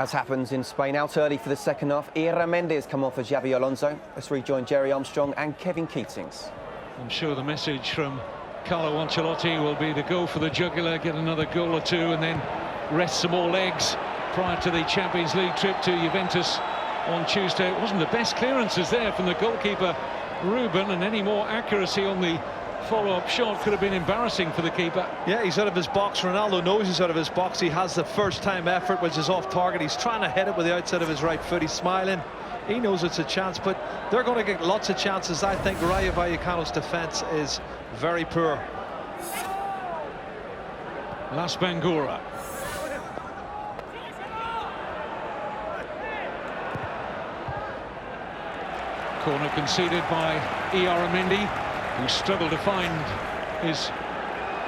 As happens in Spain, out early for the second half, Iramendi has come on for Xabi Alonso. Let's rejoin Jerry Armstrong and Kevin Keatings. I'm sure the message from Carlo Ancelotti will be to go for the jugular, get another goal or two, and then rest some more legs prior to the Champions League trip to Juventus on Tuesday. It wasn't the best clearances there from the goalkeeper, Ruben, and any more accuracy on the follow-up shot could have been embarrassing for the keeper. Yeah, he's out of his box. Ronaldo knows he's out of his box. He has the first-time effort, which is off target. He's trying to hit it with the outside of his right foot. He's smiling. He knows it's a chance, but they're going to get lots of chances. I think Rayo Vallecano's defence is very poor. Las Bangura. Corner conceded by Iramendi, who struggled to find his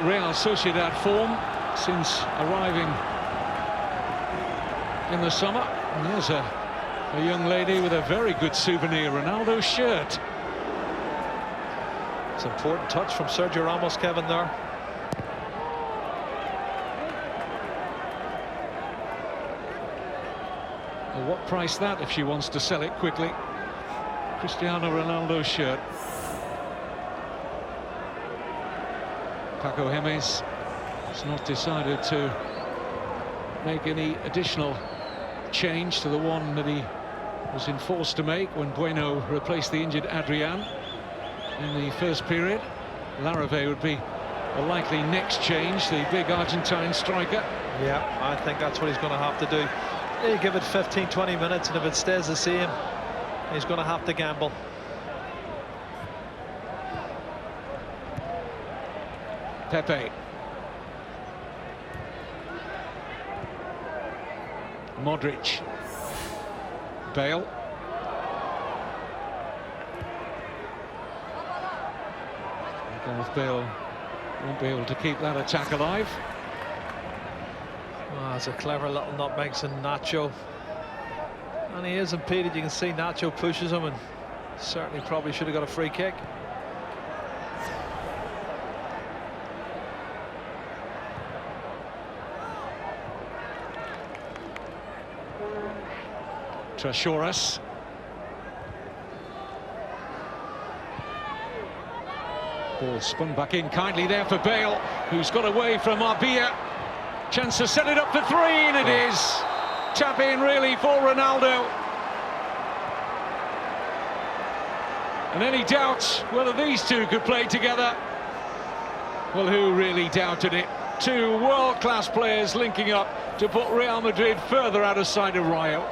Real Sociedad form since arriving in the summer. And there's a young lady with a very good souvenir Ronaldo shirt. It's an important touch from Sergio Ramos, Kevin, there. Well, what price that if she wants to sell it quickly? Cristiano Ronaldo shirt. Paco Gemes has not decided to make any additional change to the one that he was enforced to make when Bueno replaced the injured Adrian in the first period. Larrave would be a likely next change, the big Argentine striker. Yeah, I think that's what he's going to have to do. You give it 15-20 minutes, and if it stays the same, he's going to have to gamble. Pepe. Modric. Bale. Gareth Bale won't be able to keep that attack alive. Oh, it's a clever little nutmeg and Nacho. And he is impeded. You can see Nacho pushes him, and certainly probably should have got a free kick. Trashoras. Ball spun back in kindly there for Bale, who's got away from Arbia. Chance to set it up for three, and it is. Tap in really for Ronaldo. And any doubt whether these two could play together? Well, who really doubted it? Two world-class players linking up to put Real Madrid further out of sight of Rayo.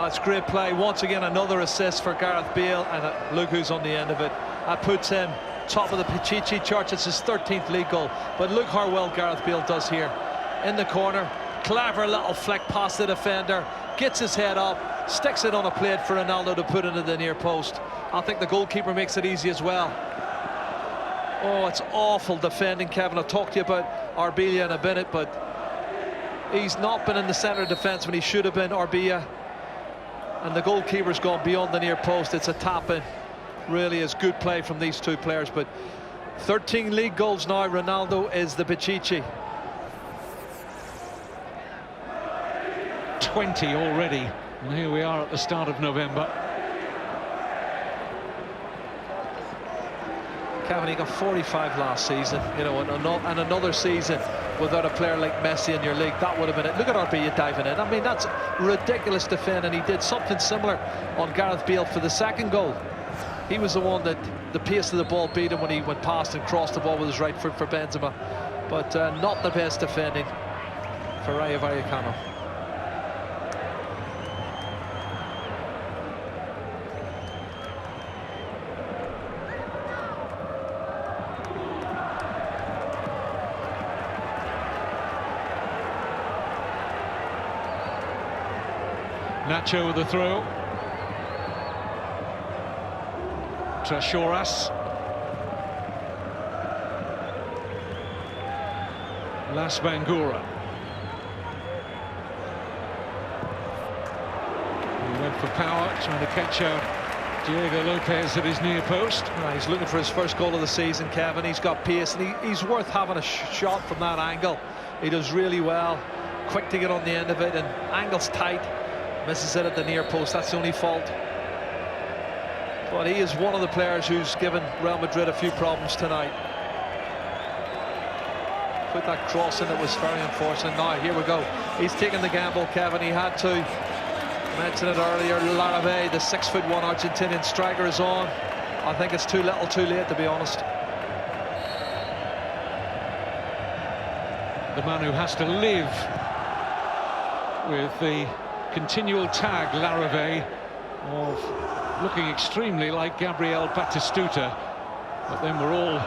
It's great play. Once again, another assist for Gareth Bale, and look who's on the end of it. That puts him top of the Pichichi chart. It's his 13th league goal. But look how well Gareth Bale does here. In the corner, clever little flick past the defender, gets his head up, sticks it on a plate for Ronaldo to put into the near post. I think the goalkeeper makes it easy as well. Oh, it's awful defending, Kevin. I'll talk to you about Arbia in a minute, but he's not been in the centre of defence when he should have been, Arbia. And the goalkeeper's gone beyond the near post. It's a tap-in. Really is good play from these two players, but 13 league goals now. Ronaldo is the Pichichi. 20 already, and here we are at the start of November. Kevin, he got 45 last season, you know, and another season without a player like Messi in your league. That would have been it. Look at Arbia diving in. I mean, that's ridiculous defending. He did something similar on Gareth Bale for the second goal. He was the one that the pace of the ball beat him when he went past and crossed the ball with his right foot for Benzema. But not the best defending for Rayo Vallecano. Nacho with the throw. Trashoras. Las Bangura. He went for power, trying to catch out Diego Lopez at his near post. He's looking for his first goal of the season, Kevin. He's got pace, and he's worth having a shot from that angle. He does really well. quick to get on the end of it, and angles tight, misses it at the near post. That's the only fault. But he is one of the players who's given Real Madrid a few problems tonight. Put that cross in, it was very unfortunate. Now here we go, he's taking the gamble, Kevin. He had to mention it earlier. Larrabee, the 6'1" Argentinian striker, is on. I think it's too little too late, to be honest. The man who has to live with the continual tag, Larrabee, of looking extremely like Gabriel Batistuta. But then we're all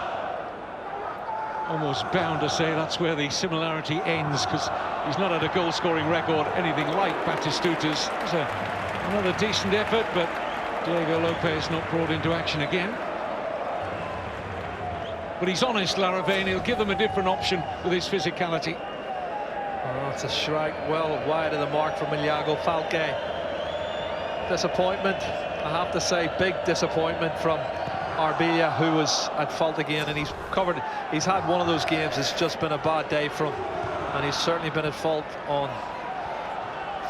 almost bound to say that's where the similarity ends, because he's not had a goal-scoring record anything like Batistuta's. It was another decent effort, but Diego Lopez not brought into action again. But he's honest, Larrabee, and he'll give them a different option with his physicality. Oh, it's a strike well wide of the mark from Iago Falque. Disappointment, I have to say, big disappointment from Arbilla, who was at fault again, and he's had one of those games. It's just been a bad day for him, and he's certainly been at fault on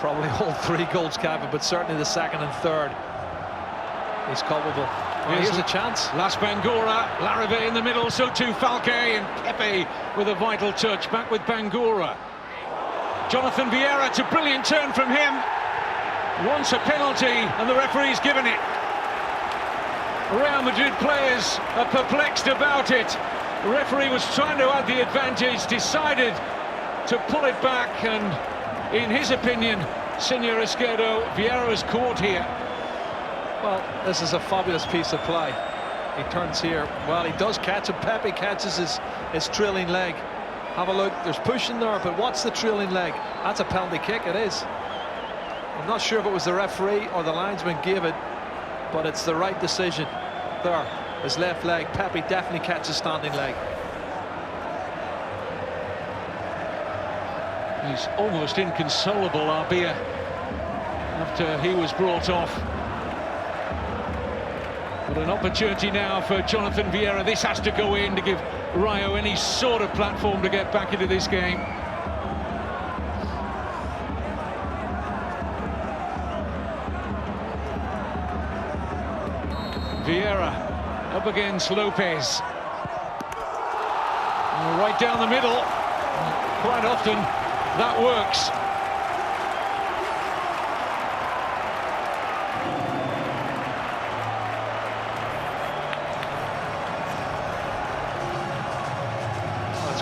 probably all 3 goals, Kevin, but certainly the second and third. He's culpable. Here's a chance. Las Bangura, Larrabee in the middle, so too Falque, and Pepe with a vital touch. Back with Bangura. Jonathan Vieira, to brilliant turn from him. Wants a penalty, and the referee's given it. Real Madrid players are perplexed about it. The referee was trying to add the advantage, decided to pull it back, and in his opinion, Senor Izquierdo, Vieira is caught here. Well, this is a fabulous piece of play. He turns here. Well, he does catch him. Pepe catches his trailing leg. Have a look. There's pushing there, but what's the trailing leg? That's a penalty kick. It is. I'm not sure if it was the referee or the linesman gave it, but it's the right decision. There, his left leg. Pepe definitely catches standing leg. He's almost inconsolable, Arbilla, after he was brought off. But an opportunity now for Jonathan Vieira. This has to go in to give Rayo any sort of platform to get back into this game. Vieira up against Lopez. Right down the middle. Quite often that works.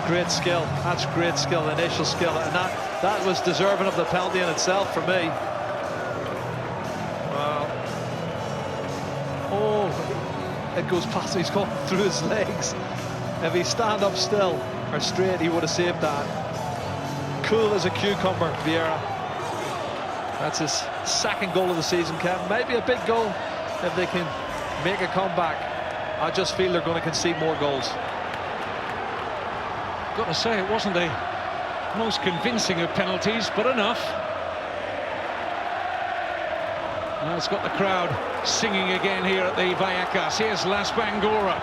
Great skill. That's great skill, initial skill, and that was deserving of the penalty in itself for me. Wow. Oh, it goes past. He's gone through his legs. If he stand up still or straight, he would have saved that. Cool as a cucumber, Vieira. That's his second goal of the season, Kevin. Maybe a big goal if they can make a comeback. I just feel they're going to concede more goals. Got to say, it wasn't the most convincing of penalties, but enough. Now it's got the crowd singing again here at the Vallecas. Here's Las Bangura.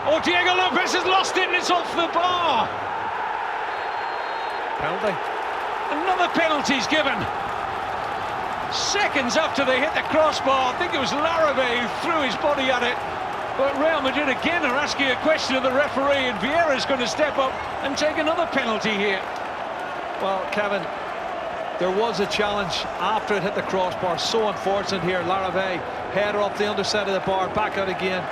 Oh, Diego Lopez has lost it, and it's off the bar. Penalty. Another penalty's given. Seconds after they hit the crossbar, I think it was Larrabee who threw his body at it. But Real Madrid again are asking a question of the referee, and Vieira's going to step up and take another penalty here. Well, Kevin, there was a challenge after it hit the crossbar. So unfortunate here. Larrabee, header off the underside of the bar, back out again.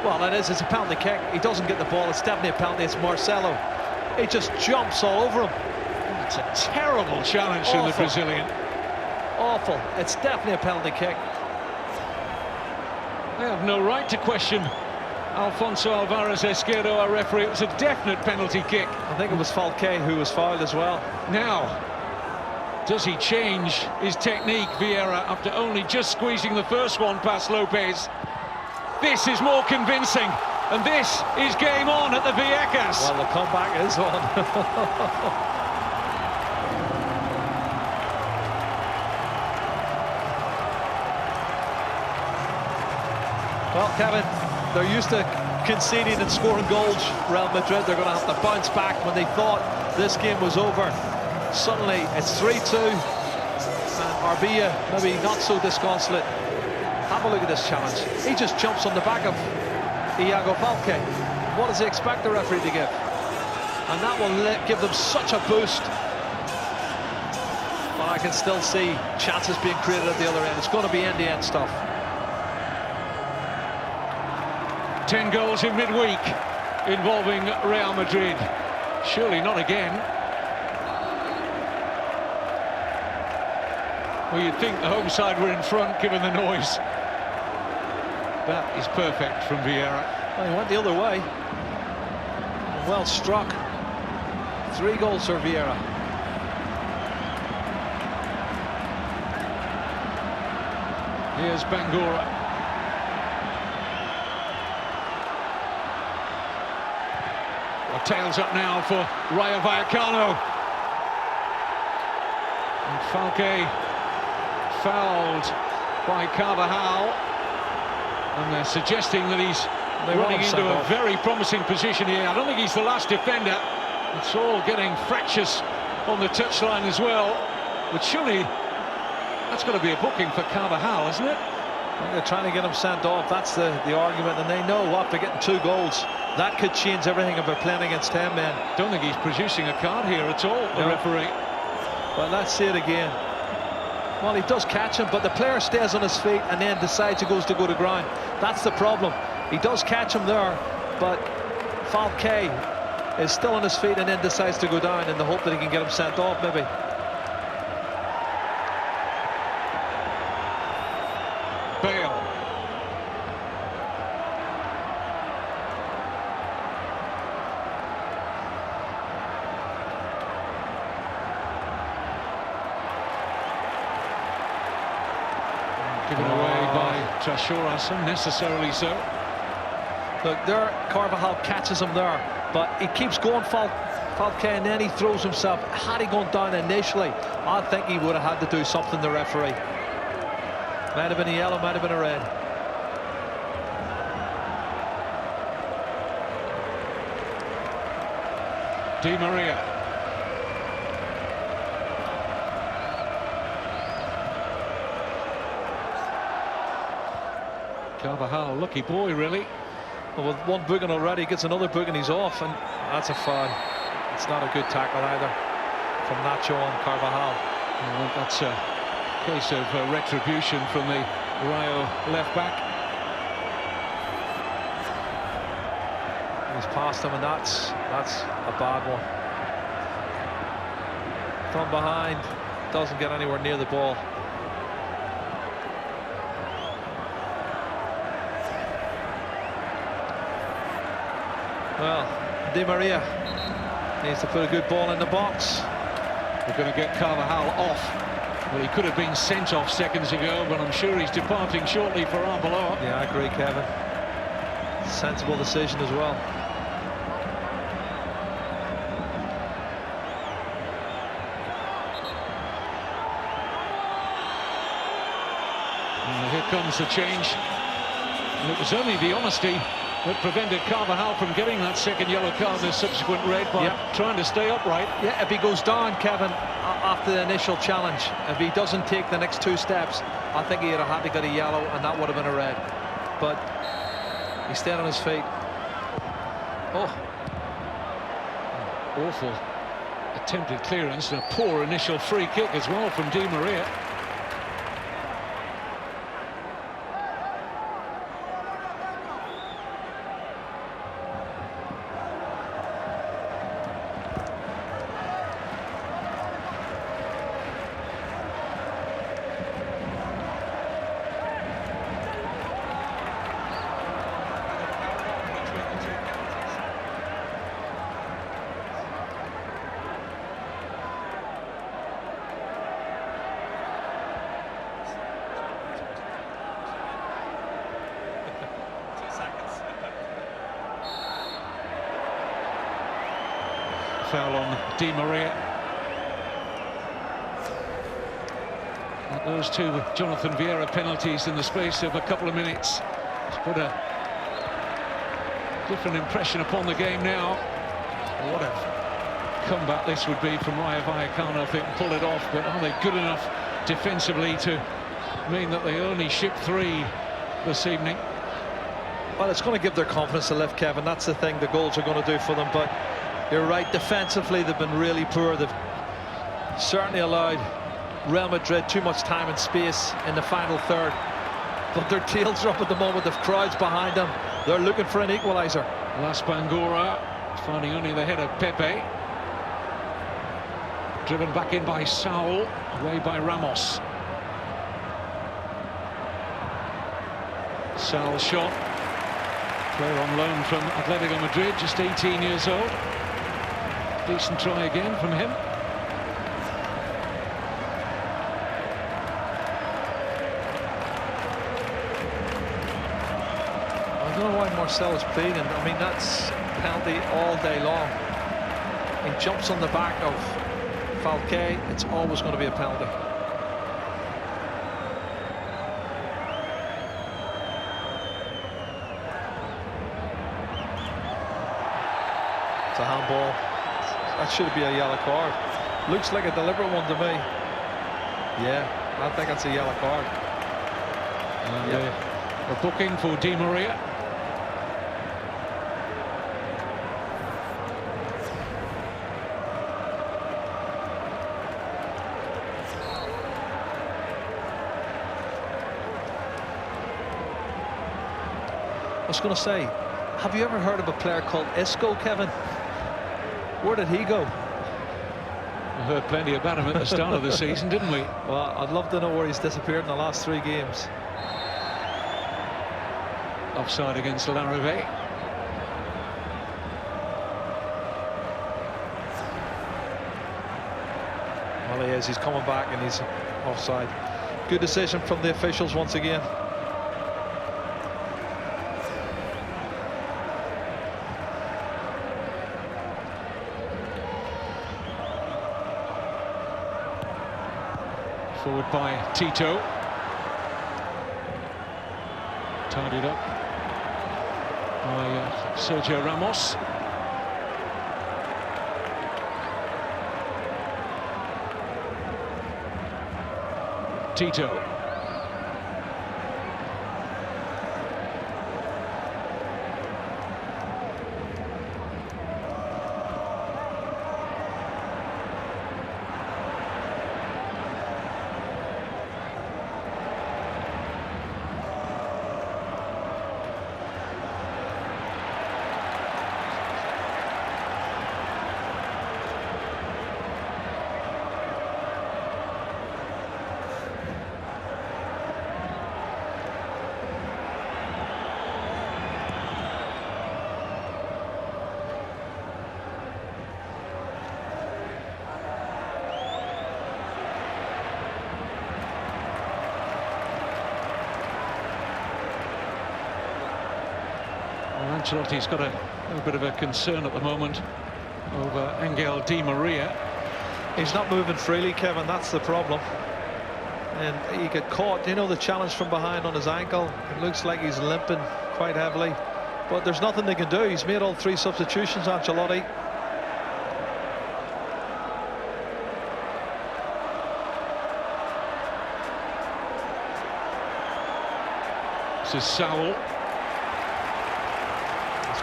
Well, it is. It's a penalty kick. He doesn't get the ball. It's definitely a penalty. It's Marcelo. He just jumps all over him. It's a terrible challenge from the Brazilian. Awful. It's definitely a penalty kick. They have no right to question Alfonso Alvarez Izquierdo, our referee. It was a definite penalty kick. I think it was Falque who was fouled as well. Now, does he change his technique, Vieira, after only just squeezing the first one past Lopez? This is more convincing, and this is game on at the Vallecas. Well, the comeback is on. Well, Kevin, they're used to conceding and scoring goals, Real Madrid. They're going to have to bounce back when they thought this game was over. Suddenly it's 3-2, and Arbia maybe not so disconsolate. Have a look at this challenge. He just jumps on the back of Iago Falque. What does he expect the referee to give? And that will give them such a boost. But I can still see chances being created at the other end. It's going to be end-to-end stuff. 10 goals in midweek involving Real Madrid. Surely not again. Well, you'd think the home side were in front, given the noise. That is perfect from Vieira. Well, he went the other way. Well struck. 3 goals for Vieira. Here's Bangura. Well, tails up now for Rayo Vallecano. And Falque fouled by Carvajal. And they're suggesting that he's running into a very promising position here. I don't think he's the last defender. It's all getting fractious on the touchline as well. But surely that's got to be a booking for Carvajal, isn't it? They're trying to get him sent off. That's the argument, and they know what, they're getting 2 goals. That could change everything if they're playing against 10 men. Don't think he's producing a card here at all, the referee. Well, let's see it again. Well, he does catch him, but the player stays on his feet and then decides he goes to go to ground. That's the problem. He does catch him there, but Falque is still on his feet and then decides to go down in the hope that he can get him sent off, maybe. Bale. Given away by Trashoras, unnecessarily so. Look, there, Carvajal catches him there, but he keeps going Falque, and then he throws himself. Had he gone down initially, I think he would have had to do something, the referee. Might have been a yellow, might have been a red. Di Maria. Carvajal, lucky boy, really. Well, with 1 booking already, gets another booking, he's off, and that's a foul. It's not a good tackle either from Nacho on Carvajal. Well, that's a case of retribution from the Rayo left-back. He's past him, and that's a bad one. From behind, doesn't get anywhere near the ball. Well, Di Maria needs to put a good ball in the box. We're going to get Carvajal off. Well, he could have been sent off seconds ago, but I'm sure he's departing shortly for Arbeloa. Yeah, I agree, Kevin. Sensible decision as well. And here comes the change. And it was only the honesty that prevented Carvajal from getting that second yellow card and the subsequent red by trying to stay upright. Yeah, if he goes down, Kevin, after the initial challenge, if he doesn't take the next 2 steps, I think he'd have had to get a yellow, and that would have been a red. But he stayed on his feet. Oh. Awful attempted clearance, and a poor initial free kick as well from Di Maria. Foul on Di Maria. Those 2 Jonathan Vieira penalties in the space of a couple of minutes. It's put a different impression upon the game now. What a comeback this would be from Rayo Vallecano if they can pull it off, but are they good enough defensively to mean that they only ship 3 this evening? Well, it's going to give their confidence a lift, Kevin. That's the thing the goals are going to do for them. But you're right, defensively they've been really poor. They've certainly allowed Real Madrid too much time and space in the final third. But their tails are up at the moment. They've crowds behind them. They're looking for an equaliser. Las Bangura finding only the head of Pepe. Driven back in by Saul, away by Ramos. Saul's shot. Player on loan from Atletico Madrid, just 18 years old. Decent try again from him. I don't know why Marcelo's pleading. I mean, that's penalty all day long. He jumps on the back of Falque. It's always going to be a penalty. It's a handball. That should be a yellow card. Looks like a deliberate one to me. Yeah, I think it's a yellow card. A booking for Di Maria. I was going to say, have you ever heard of a player called Isco, Kevin? Where did he go? We heard plenty about him at the start of the season, didn't we? Well, I'd love to know where he's disappeared in the last 3 games. Offside against Larrivee. Well, he is. He's coming back and he's offside. Good decision from the officials once again. Forward by Tito. Tidied up by Sergio Ramos. Tito. Ancelotti's got a bit of a concern at the moment over Angel Di Maria. He's not moving freely, Kevin. That's the problem. And he got caught, you know, the challenge from behind on his ankle. It looks like he's limping quite heavily. But there's nothing they can do. He's made all 3 substitutions, Ancelotti. This is Saul.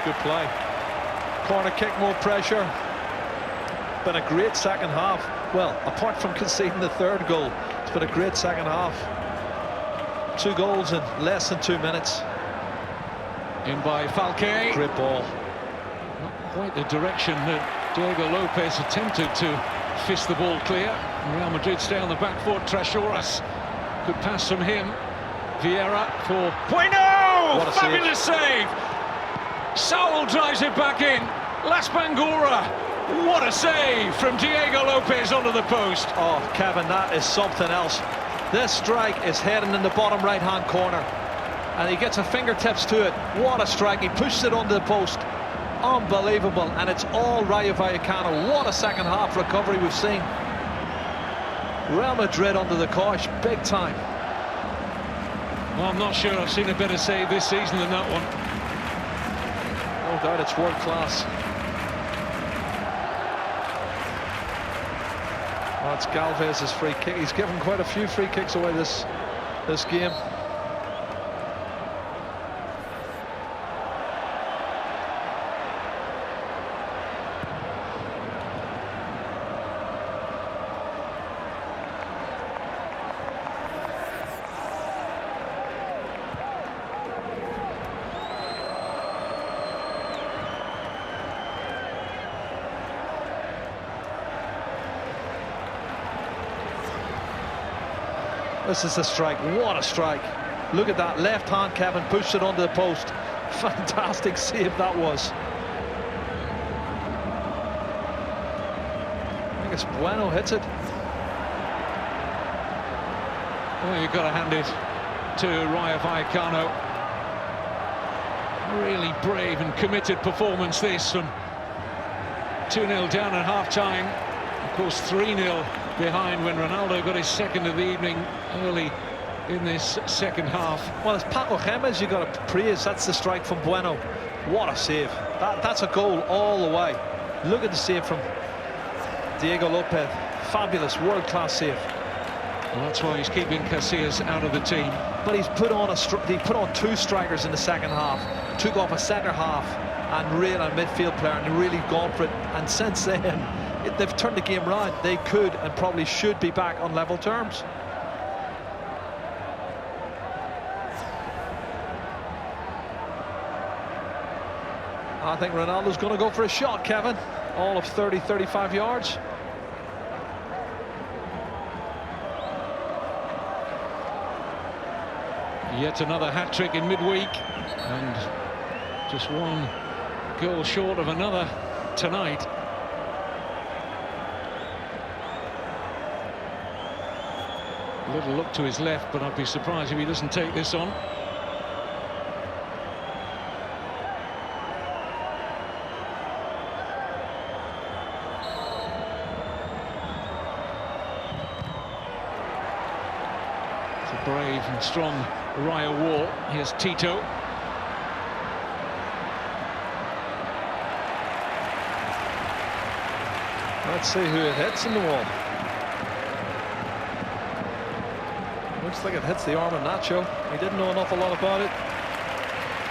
Good play. Corner kick, more pressure. Been a great second half. Well, apart from conceding the 3rd goal, it's been a great second half. 2 goals in less than 2 minutes. In by Falque. Great ball. Not quite the direction that Diego Lopez attempted to fist the ball clear. Real Madrid stay on the back foot. Treasuras could pass from him. Vieira for Bueno! Fabulous save! Saul drives it back in. Las Bangura. What a save from Diego Lopez onto the post. Oh, Kevin, that is something else. This strike is heading in the bottom right-hand corner. And he gets a fingertips to it. What a strike. He pushes it onto the post. Unbelievable. And it's all Rayo Vallecano. What a second half recovery we've seen. Real Madrid under the cosh, big time. Well, I'm not sure I've seen a better save this season than that one. No doubt, it's world class. That's Galvez's free kick. He's given quite a few free kicks away this game. This is a strike. What a strike. Look at that left hand, Kevin, pushed it onto the post. Fantastic save that was. I think it's Bueno hits it. Well, you've got to hand it to Rayo Vallecano. Really brave and committed performance this, from 2-0 down at half-time. Of course, 3-0 behind when Ronaldo got his second of the evening early in this second half. Well, it's Paco Gémez you got to praise. That's the strike from Bueno. What a save. That's a goal all the way. Look at the save from Diego Lopez. Fabulous, world-class save. Well, that's why he's keeping Casillas out of the team. But he's put on two strikers in the second half, took off a centre half and really a midfield player, and really gone for it. And since then, they've turned the game round. They could and probably should be back on level terms. I think Ronaldo's going to go for a shot, Kevin. All of 30-35 yards. Yet another hat-trick in midweek, and just one goal short of another tonight. A little look to his left, but I'd be surprised if he doesn't take this on. It's a brave and strong Rayo wall. Here's Tito. Let's see who it hits in the wall. Looks like it hits the arm of Nacho. He didn't know an awful lot about it.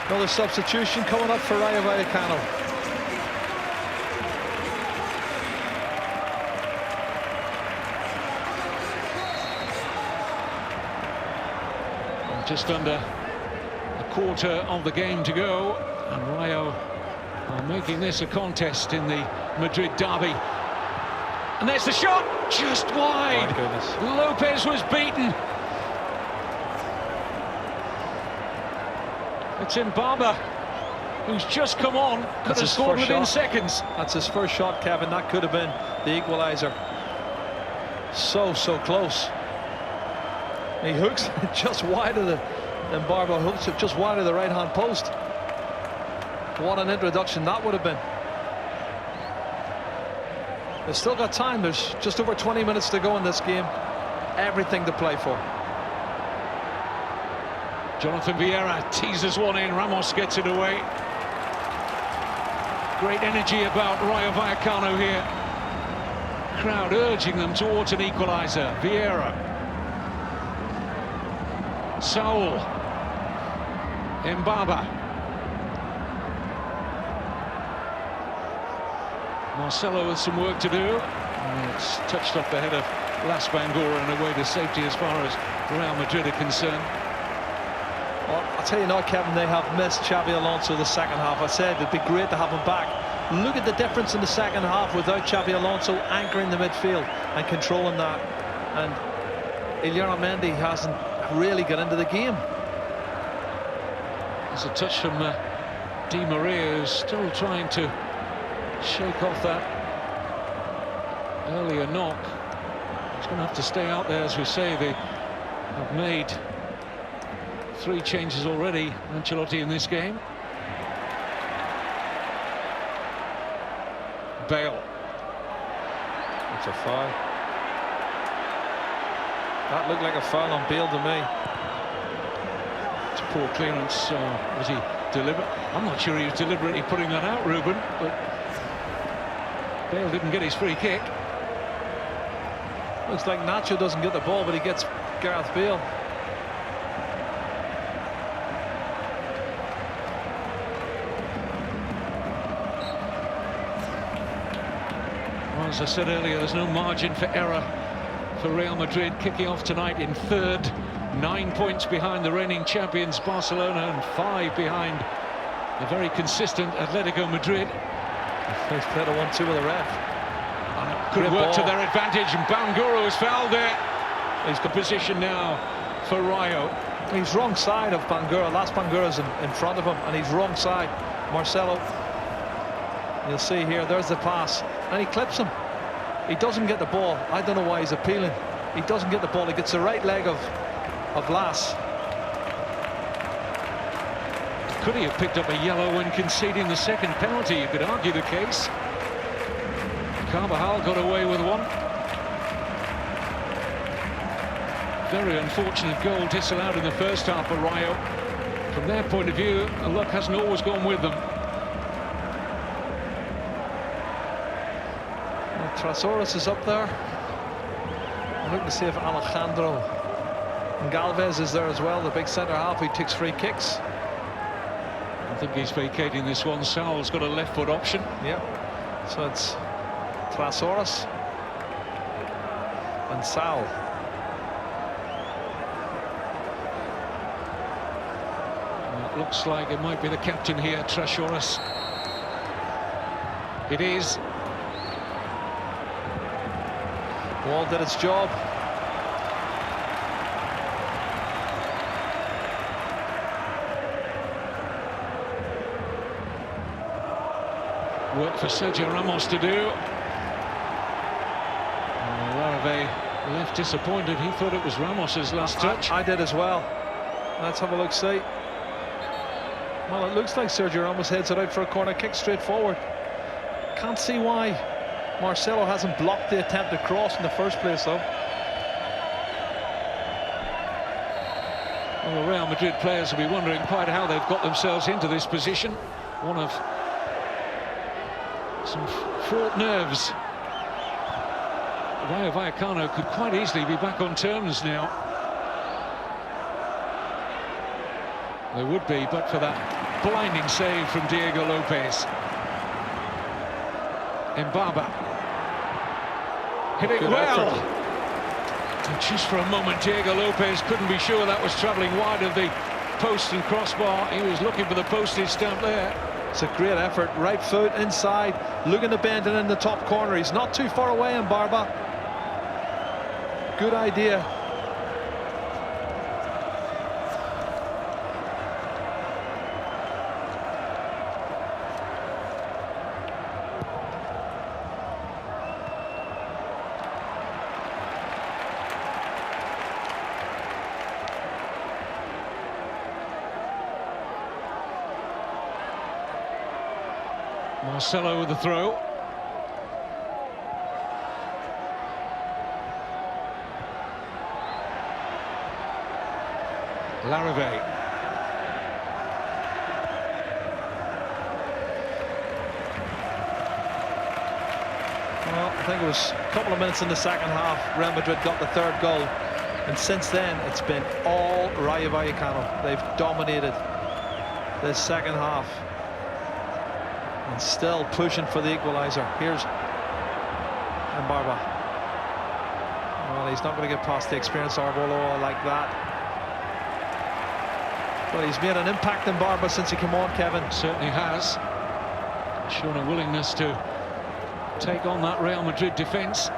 Another substitution coming up for Rayo Vallecano. Just under a quarter of the game to go, and Rayo are making this a contest in the Madrid derby. And there's the shot, just wide. My goodness. Lopez was beaten. It's Mbaba, who's just come on, could have scored within seconds. That's his first shot, Kevin. That could have been the equaliser. So close. He hooks it just wide of the Mbaba, hooks it just wide of the right-hand post. What an introduction that would have been. They've still got time. There's just over 20 minutes to go in this game. Everything to play for. Jonathan Vieira teases one in. Ramos gets it away. Great energy about Rayo Vallecano here. Crowd urging them towards an equaliser. Vieira. Saul. Mbaba. Marcelo with some work to do. And it's touched off the head of Las Bangura and away to safety as far as Real Madrid are concerned. Well, I'll tell you now, Kevin, they have missed Xabi Alonso the second half. I said it'd be great to have him back. Look at the difference in the second half without Xabi Alonso anchoring the midfield and controlling that. And Illarramendi hasn't really got into the game. There's a touch from Di Maria, who's still trying to shake off that earlier knock. He's going to have to stay out there, as we say. They have made 3 changes already, Ancelotti, in this game. Bale. It's a foul. That looked like a foul on Bale to me. It's a poor clearance. Was he deliberate? I'm not sure he was deliberately putting that out, Ruben, but Bale didn't get his free kick. Looks like Nacho doesn't get the ball, but he gets Gareth Bale. Well, as I said earlier, there's no margin for error for Real Madrid, kicking off tonight in third, 9 points behind the reigning champions Barcelona and 5 behind the very consistent Atletico Madrid. He's played a 1-2 with a ref. And it could work to their advantage, and Banguro has fouled there. He's got position now for Rayo. He's wrong side of Bangura. Last Bangura's in front of him, and he's wrong side. Marcelo, you'll see here, there's the pass, and he clips him. He doesn't get the ball. I don't know why he's appealing. He doesn't get the ball. He gets the right leg of Las. Could he have picked up a yellow when conceding the second penalty? You could argue the case. Carvajal got away with one. Very unfortunate goal disallowed in the first half for Rayo. From their point of view, luck hasn't always gone with them. Trasoras is up there. I'm looking to see if Alejandro Galvez is there as well, the big centre half. He takes free kicks. I think he's vacating this one. Saul's got a left foot option. Yep. So it's Trasoras and Saul. Well, it looks like it might be the captain here, Trasoras. It is. Ball did its job. Work for Sergio Ramos to do. Larrave left disappointed. He thought it was Ramos's last touch. I did as well. Let's have a look, see. Well, it looks like Sergio Ramos heads it out for a corner kick straight forward. Can't see why Marcelo hasn't blocked the attempt to cross in the first place, though. Well, the Real Madrid players will be wondering quite how they've got themselves into this position. One of some fraught nerves. Rayo Vallecano could quite easily be back on terms now. They would be, but for that blinding save from Diego Lopez. Mbaba hit it well. And just for a moment, Diego Lopez couldn't be sure that was travelling wide of the post and crossbar. He was looking for the postage stamp there. It's a great effort. Right foot inside, looking to bend it in the top corner. He's not too far away, Mbaba. Good idea. Marcelo with the throw. Larrave. Well, I think it was a couple of minutes in the second half, Real Madrid got the third goal. And since then, it's been all Rayo Vallecano. They've dominated this second half. And still pushing for the equaliser. Here's Mbaba. Well, he's not going to get past the experienced Arbeloa like that. But he's made an impact in Mbaba since he came on, Kevin. Certainly has. Shown a willingness to take on that Real Madrid defence.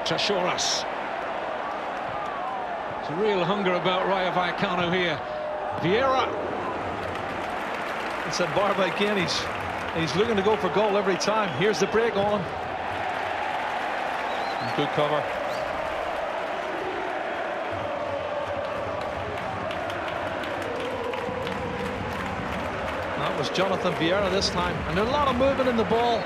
Trasoras. There's a real hunger about Rayo Vallecano here. Vieira. It's Mbaba again. He's looking to go for goal every time. Here's the break on. And good cover. That was Jonathan Vieira this time. And there's a lot of movement in the ball.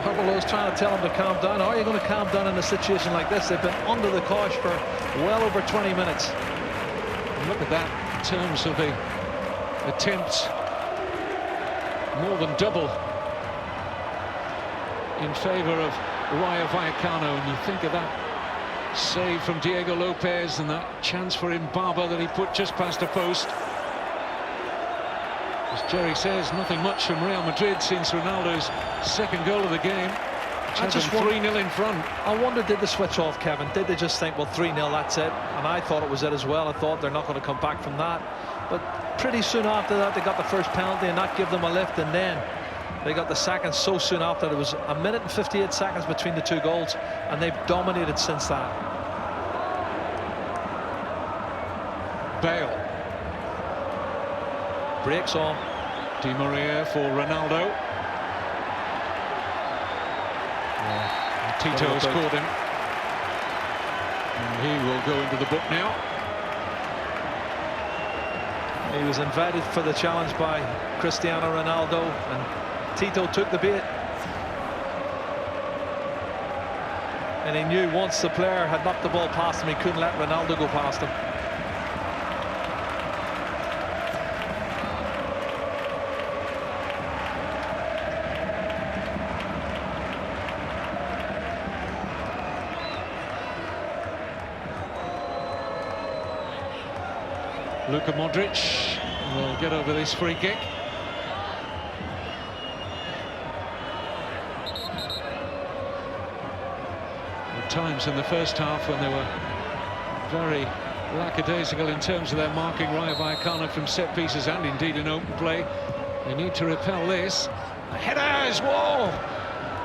Arbeloa's trying to tell him to calm down. How are you going to calm down in a situation like this? They've been under the cosh for well over 20 minutes. And look at that in terms of the attempts more than double in favour of Rayo Vallecano. And you think of that save from Diego Lopez and that chance for Mbaba that he put just past a post. As Jerry says, nothing much from Real Madrid since Ronaldo's second goal of the game. I just 3-0 in front. I wonder, did they switch off, Kevin? Did they just think, well, 3-0, that's it? And I thought it was it as well. I thought they're not going to come back from that. But pretty soon after that, they got the first penalty and that gave them a lift. And then they got the second so soon after. There was a minute and 58 seconds between the two goals. And they've dominated since that. Bale. Breaks on. Di Maria for Ronaldo. Tito has caught him. And he will go into the book now. He was invited for the challenge by Cristiano Ronaldo, and Tito took the bait. And he knew once the player had knocked the ball past him, he couldn't let Ronaldo go past him. Luka Modric will get over this free kick. At times in the first half when they were very lackadaisical in terms of their marking Rayo Vallecano from set pieces and indeed in open play, they need to repel this. The headers, whoa!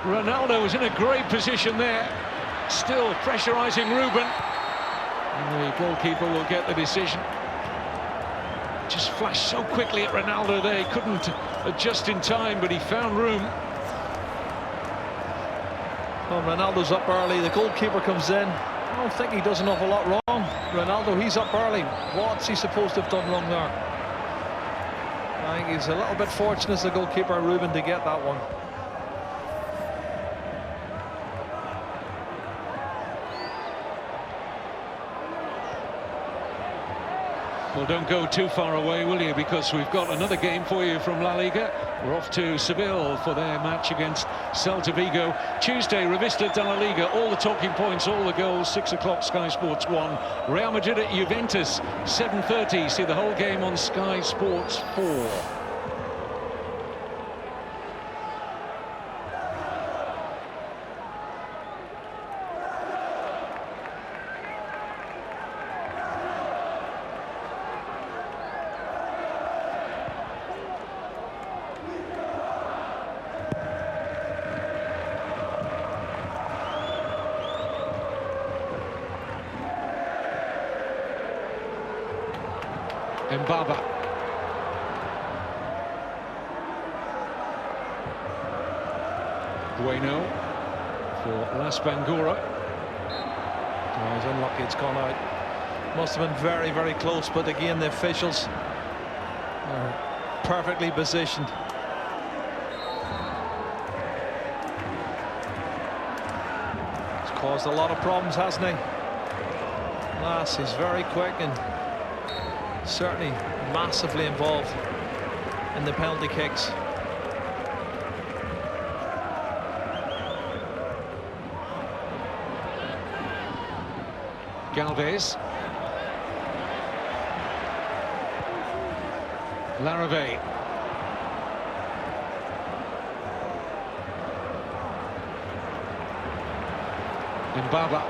Ronaldo was in a great position there, still pressurising Ruben, and the goalkeeper will get the decision. Just flashed so quickly at Ronaldo there, he couldn't adjust in time, but he found room. Well, Ronaldo's up early, the goalkeeper comes in. I don't think he does an awful lot wrong. Ronaldo, he's up early. What's he supposed to have done wrong there? I think he's a little bit fortunate as the goalkeeper, Ruben, to get that one. Well, don't go too far away, will you? Because we've got another game for you from La Liga. We're off to Seville for their match against Celta Vigo. Tuesday, Revista de la Liga. All the talking points, all the goals. 6 o'clock, Sky Sports 1. Real Madrid at Juventus, 7:30. See the whole game on Sky Sports 4. Mbaba. Bueno for Las Bangura. Oh, he's unlucky, it's gone out. Must have been very, very close, but again, the officials are perfectly positioned. He's caused a lot of problems, hasn't he? Lass, he's very quick and certainly massively involved in the penalty kicks. Galvez. Larrave. Mbaba.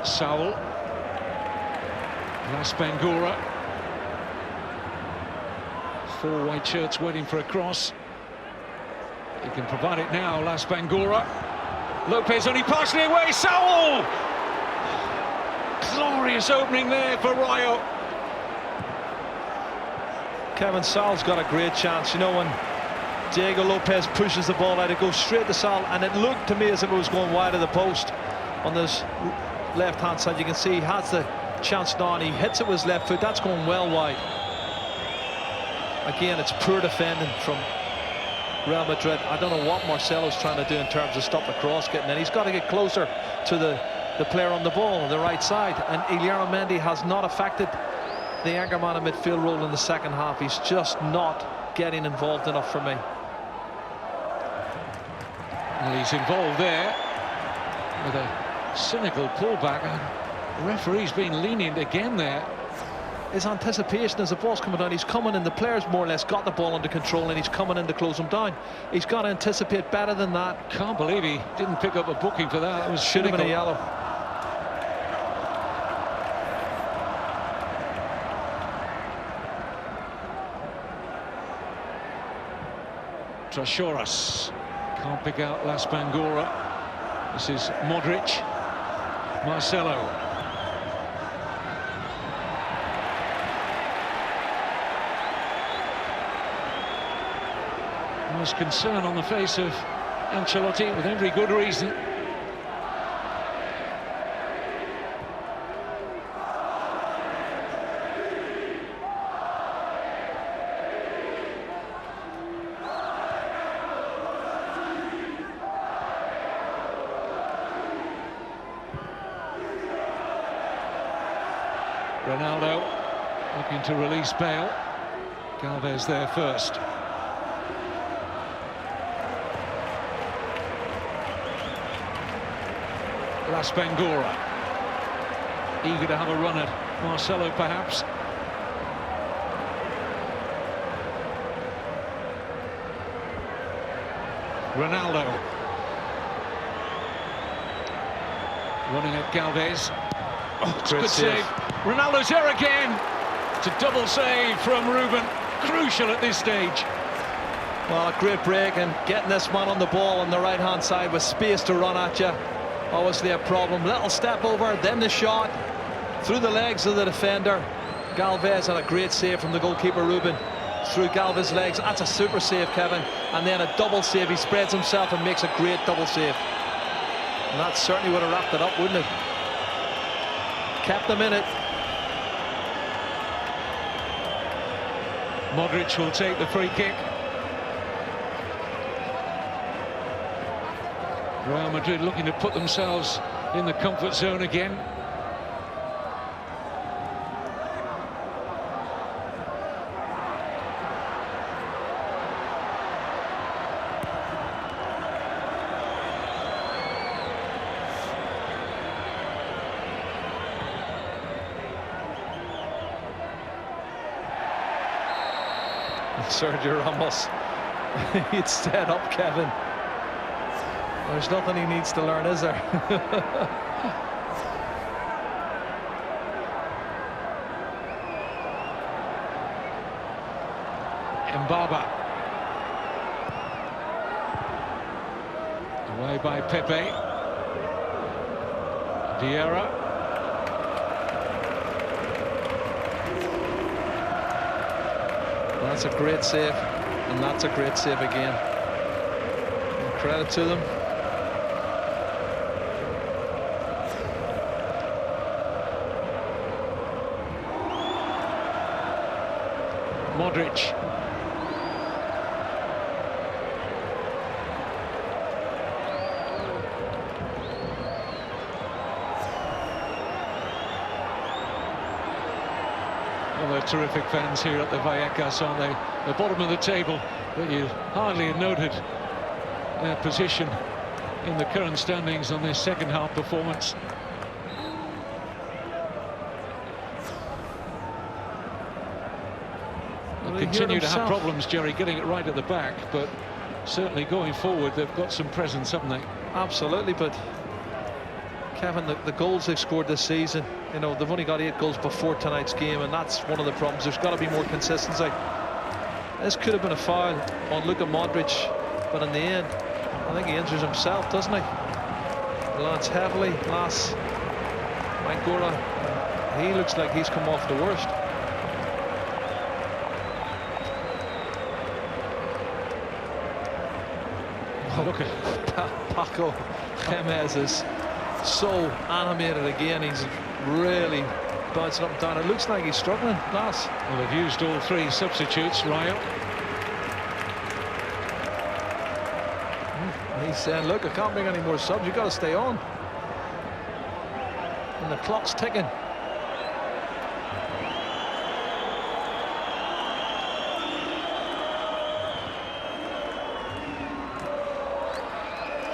Saul. Las Bangura. 4 white shirts waiting for a cross. He can provide it now, Las Bangura. Lopez only partially away. Saul! Glorious opening there for Rayo. Kevin, Saul's got a great chance. You know, when Diego Lopez pushes the ball out, it goes straight to Saul, and it looked to me as if it was going wide of the post. On this left-hand side, you can see he has the chance now, and he hits it with his left foot. That's going well wide. Again, it's poor defending from Real Madrid. I don't know what Marcelo's trying to do in terms of stop the cross getting in. He's got to get closer to the player on the ball on the right side, and Iliara Mendy has not affected the anchor man in midfield role in the second half. He's just not getting involved enough for me. Well, he's involved there with a cynical pullback, and the referee's been lenient again there. His anticipation as the ball's coming down, he's coming in, the player's more or less got the ball under control and he's coming in to close him down. He's got to anticipate better than that. Can't believe he didn't pick up a booking for that. It was Should have been a yellow. Trashoras can't pick out Las Bangura. This is Modric. Marcelo. There's concern on the face of Ancelotti, with every good reason. Ronaldo looking to release Bale. Galvez there first. Las Bangura, eager to have a run at Marcelo, perhaps. Ronaldo running at Galvez. Oh, it's a good save. Ronaldo's there again. It's a double save from Ruben. Crucial at this stage. Well, a great break, and getting this man on the ball on the right hand side with space to run at you. Obviously a problem. Little step over, then the shot through the legs of the defender. Galvez had a great save from the goalkeeper Ruben through Galvez's legs. That's a super save, Kevin. And then a double save. He spreads himself and makes a great double save. And that certainly would have wrapped it up, wouldn't it? Kept them in it. Modric will take the free kick. Real Madrid looking to put themselves in the comfort zone again. Sergio Ramos, he'd stand up, Kevin. There's nothing he needs to learn, is there? Mbaba. Away by Pepe. Vieira. That's a great save, and that's a great save again. And credit to them. Modric. Well, they're terrific fans here at the Vallecas, aren't they? The bottom of the table, but you hardly have noted their position in the current standings on this second half performance. They continue to have problems, Jerry, getting it right at the back, but certainly going forward they've got some presence, haven't they? Absolutely, but Kevin, the goals they've scored this season, you know, they've only got 8 goals before tonight's game, and that's one of the problems. There's got to be more consistency. This could have been a foul on Luka Modric, but in the end I think he injures himself, doesn't he? He lands heavily. Las Bangura, he looks like he's come off the worst. Look at Paco Jimenez is so animated again. He's really bouncing up and down. It looks like he's struggling, Las. Well, they've used all 3 substitutes, Rayo. He's saying, look, I can't bring any more subs. You've got to stay on. And the clock's ticking.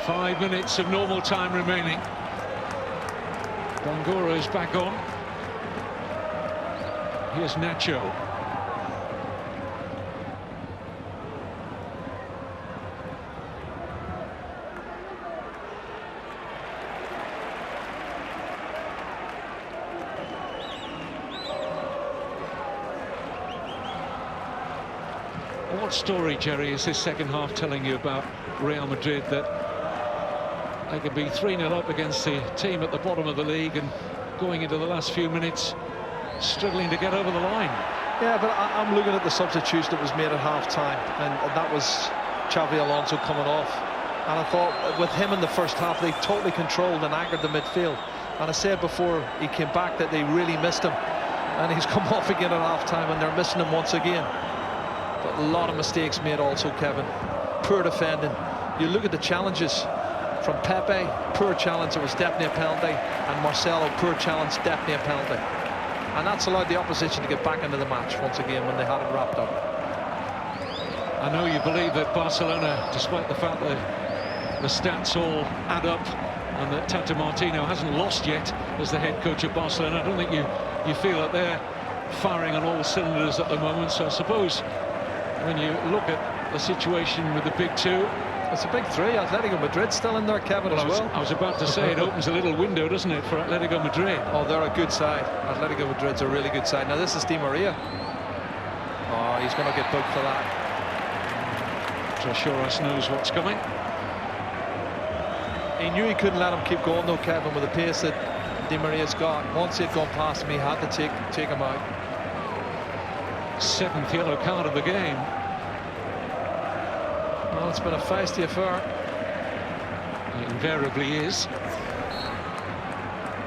5 minutes of normal time remaining. Bangura is back on. Here's Nacho. What story, Jerry, is this second half telling you about Real Madrid, that they could be 3-0 up against the team at the bottom of the league and going into the last few minutes struggling to get over the line? Yeah, but I'm looking at the substitution that was made at half-time, and that was Xavi Alonso coming off. And I thought with him in the first half, they totally controlled and anchored the midfield. And I said before he came back that they really missed him. And he's come off again at half-time, and they're missing him once again. But a lot of mistakes made also, Kevin. Poor defending. You look at the challenges from Pepe, poor challenge, it was definitely a penalty, and Marcelo, poor challenge, definitely a penalty. And that's allowed the opposition to get back into the match once again when they had it wrapped up. I know you believe that Barcelona, despite the fact that the stats all add up and that Tata Martino hasn't lost yet as the head coach of Barcelona, I don't think you feel that they're firing on all cylinders at the moment. So I suppose when you look at the situation with the big two, it's a big three. Atletico Madrid still in there, Kevin, as well. I was about to say, it opens a little window, doesn't it, for Atletico Madrid? Oh, they're a good side. Atletico Madrid's a really good side. Now this is Di Maria. Oh, he's going to get booked for that. Trashoras knows what's coming. He knew he couldn't let him keep going though, Kevin, with the pace that Di Maria's got. Once he'd gone past him, he had to take him out. 7th yellow card of the game. Well, it's been a feisty affair. It invariably is.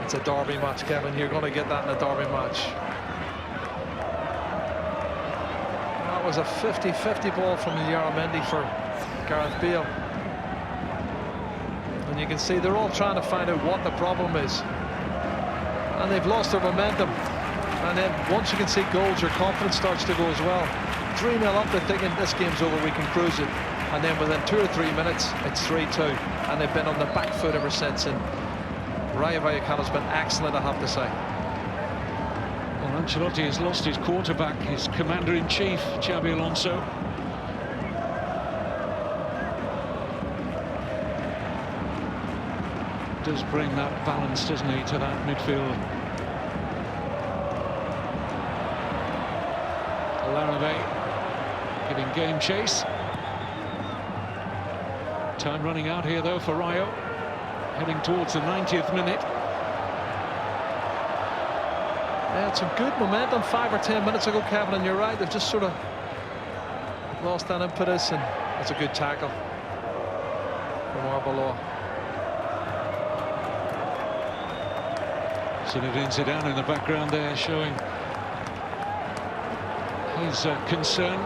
It's a derby match, Kevin. You're going to get that in a derby match. That was a 50-50 ball from Yaramendi for Gareth Bale. And you can see they're all trying to find out what the problem is. And they've lost their momentum. And then once you can see goals, your confidence starts to go as well. 3-0 up, they're thinking this game's over, we can cruise it. And then within 2 or 3 minutes, it's 3-2. And they've been on the back foot ever since. And Rayo Vallecano's been excellent, I have to say. Well, Ancelotti has lost his quarterback, his commander-in-chief, Xabi Alonso. Does bring that balance, doesn't he, to that midfield. Larrabee giving game chase. Time running out here though for Rayo, heading towards the 90th minute. They had some good momentum 5 or 10 minutes ago, Kevin, and you're right, they've just sort of lost that impetus, and that's a good tackle from Arbeloa. Zinedine Zidane in the background there, showing his concern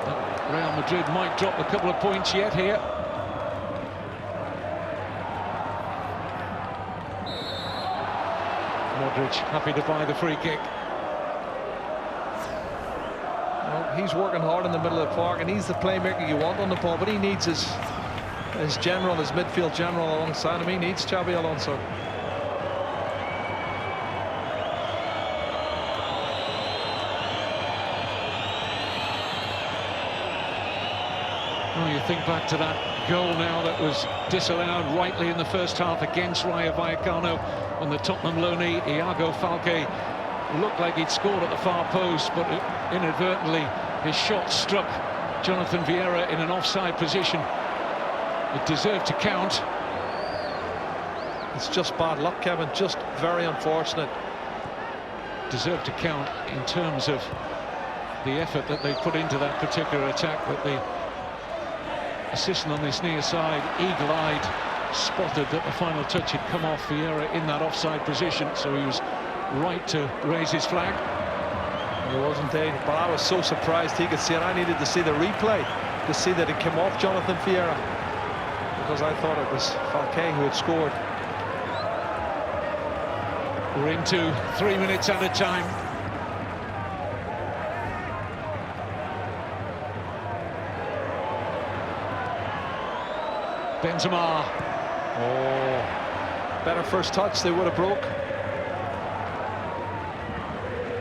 that Real Madrid might drop a couple of points yet here. Modric happy to buy the free kick. Well, he's working hard in the middle of the park, and he's the playmaker you want on the ball, but he needs his general, his midfield general alongside him. He needs Xabi Alonso. Well, you think back to that goal now that was disallowed rightly in the first half against Rayo Vallecano, when the Tottenham loanee Iago Falque looked like he'd scored at the far post, but inadvertently his shot struck Jonathan Vieira in an offside position. It deserved to count. It's just bad luck, Kevin, just very unfortunate. Deserved to count in terms of the effort that they put into that particular attack, but the assistant on this near side, eagle-eyed, spotted that the final touch had come off Vieira in that offside position, so he was right to raise his flag. He was indeed, but I was so surprised he could see it. I needed to see the replay to see that it came off Jonathan Vieira, because I thought it was Falque who had scored. We're into 3 minutes at a time. Benzema Oh, better first touch, they would have broke.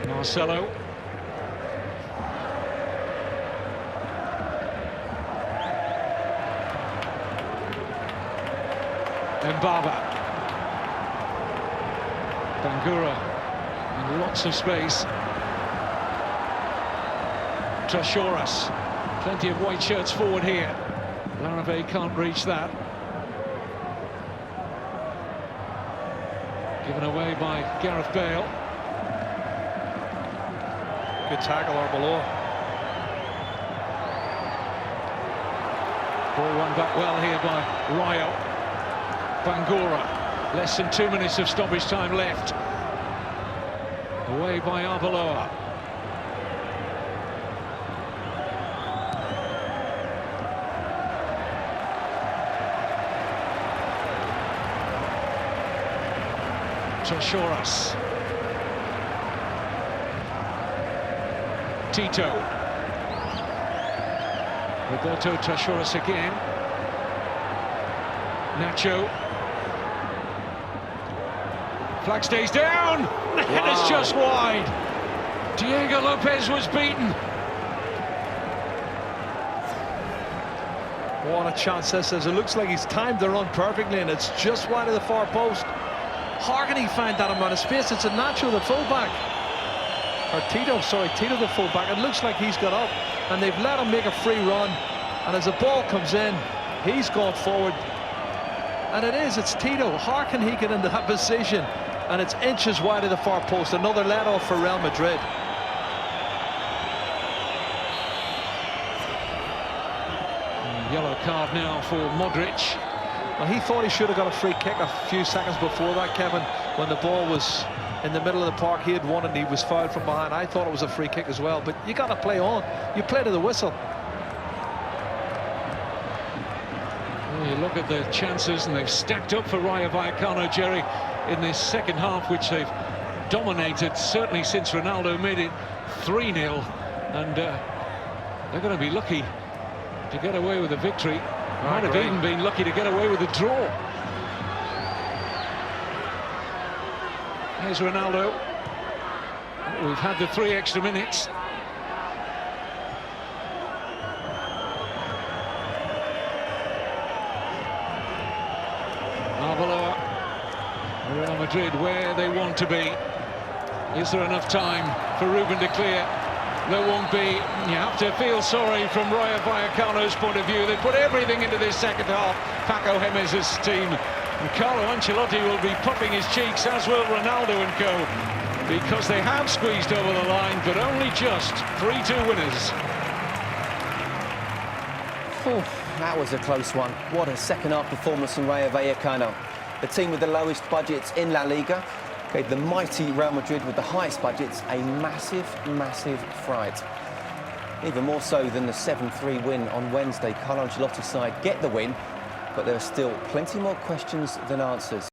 Marcelo. Mbaba. Bangura. And lots of space. Trashoras. Plenty of white shirts forward here. Larrabee can't reach that. Given away by Gareth Bale. Good tackle, Arbeloa. Ball run back well here by Rayo. Bangura. Less than 2 minutes of stoppage time left. Away by Arbeloa. Trashoras. Tito. Roberto Trashoras again. Nacho. Flag stays down. Wow. It's just wide. Diego Lopez was beaten. What a chance this is. It looks like he's timed the run perfectly, and it's just wide of the far post. How can he find that amount of space? It's a Nacho, the fullback. Or Tito, sorry, Tito, the fullback. It looks like he's got up, and they've let him make a free run. And as the ball comes in, he's gone forward. And it's Tito. How can he get into that position? And it's inches wide of the far post. Another let-off for Real Madrid. Yellow card now for Modric. Well, he thought he should have got a free kick a few seconds before that, Kevin, when the ball was in the middle of the park. He had won and he was fouled from behind. I thought it was a free kick as well, but you got to play on. You play to the whistle. Well, you look at the chances, and they've stacked up for Rayo Vallecano, Jerry, in this second half, which they've dominated, certainly since Ronaldo made it 3-0, and they're going to be lucky to get away with a victory. Might have even been lucky to get away with a draw. Here's Ronaldo. We've had the 3 extra minutes. Arbeloa. Real Madrid where they want to be. Is there enough time for Ruben to clear? There won't be. You have to feel sorry from Rayo Vallecano's point of view. They put everything into this second half, Paco Gémez's team. And Carlo Ancelotti will be puffing his cheeks, as will Ronaldo and co, because they have squeezed over the line, but only just 3-2 winners. That was a close one. What a second half performance from Rayo Vallecano. The team with the lowest budgets in La Liga gave the mighty Real Madrid with the highest budgets a massive, massive fright. Even more so than the 7-3 win on Wednesday. Carlo Ancelotti's side get the win, but there are still plenty more questions than answers.